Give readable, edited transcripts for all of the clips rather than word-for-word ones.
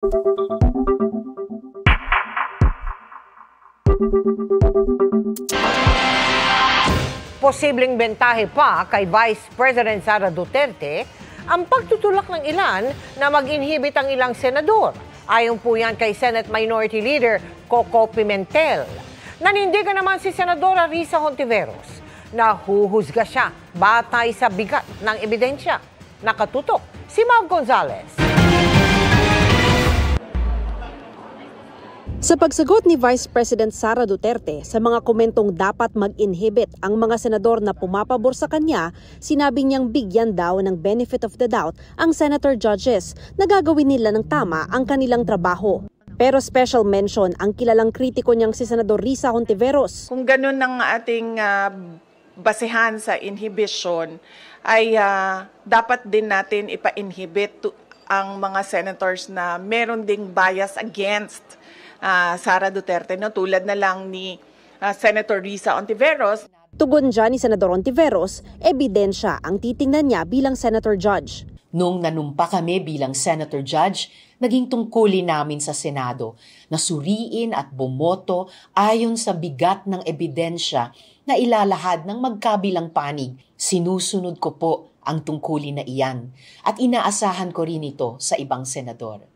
Posibleng bentahe pa kay Vice President Sara Duterte ang pagtutulak ng ilan na mag-inhibit ang ilang senador. Ayon po yan kay Senate Minority Leader Coco Pimentel. Nanindigan naman si Senadora Risa Hontiveros na huhusga siya batay sa bigat ng ebidensya. Nakatutok si Mav Gonzalez. Sa pagsagot ni Vice President Sara Duterte sa mga komentong dapat mag-inhibit ang mga senador na pumapabor sa kanya, sinabi niyang bigyan daw ng benefit of the doubt ang senator judges na gagawin nila ng tama ang kanilang trabaho. Pero special mention ang kilalang kritiko niyang si Senador Risa Hontiveros. Kung ganun ang ating basehan sa inhibition, ay dapat din natin ipa-inhibit ang mga senators na meron ding bias against Sara Duterte, no? Tulad na lang ni Senator Risa Hontiveros. Tugon dyan ni Senador Hontiveros, ebidensya ang titingnan niya bilang senator judge. Noong nanumpa kami bilang senator judge, naging tungkulin namin sa Senado na suriin at bumoto ayon sa bigat ng ebidensya na ilalahad ng magkabilang panig. Sinusunod ko po ang tungkulin na iyan at inaasahan ko rin ito sa ibang senador.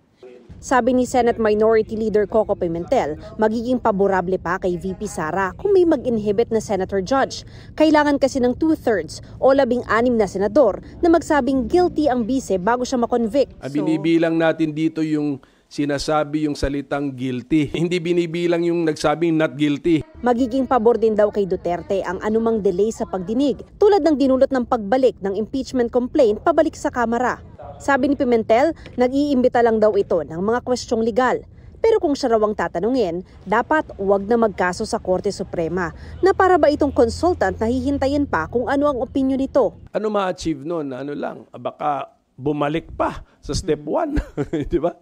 Sabi ni Senate Minority Leader Coco Pimentel, magiging paborable pa kay VP Sara kung may mag-inhibit na senator judge. Kailangan kasi ng 2/3 o 16 na senador na magsabing guilty ang bise bago siya makonvict. Binibilang natin dito yung sinasabi yung salitang guilty. Hindi binibilang yung nagsabing not guilty. Magiging pabor din daw kay Duterte ang anumang delay sa pagdinig, tulad ng dinulot ng pagbalik ng impeachment complaint pabalik sa Kamara. Sabi ni Pimentel, nag-iimbita lang daw ito ng mga kwestyong legal. Pero kung siya raw ang tatanungin, dapat huwag na magkaso sa Korte Suprema na para ba itong consultant na hihintayin pa kung ano ang opinion nito. Ano ma-achieve nun? Ano lang? Baka bumalik pa sa step 1. Di ba?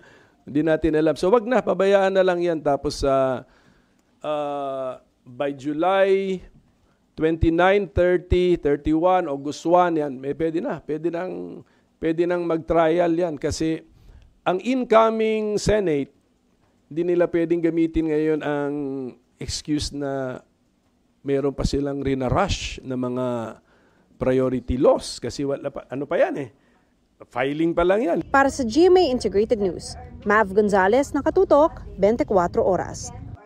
Hindi natin alam. So wag na, pabayaan na lang yan. Tapos by July 29, 30, 31, August 1, yan, may pwede nang mag-trial yan. Kasi ang incoming Senate, hindi nila pwedeng gamitin ngayon ang excuse na meron pa silang rina-rush na mga priority laws. Kasi wala pa, ano pa yan filing pa lang yan. Para sa GMA Integrated News, Mav Gonzalez, Nakatutok, 24 Oras.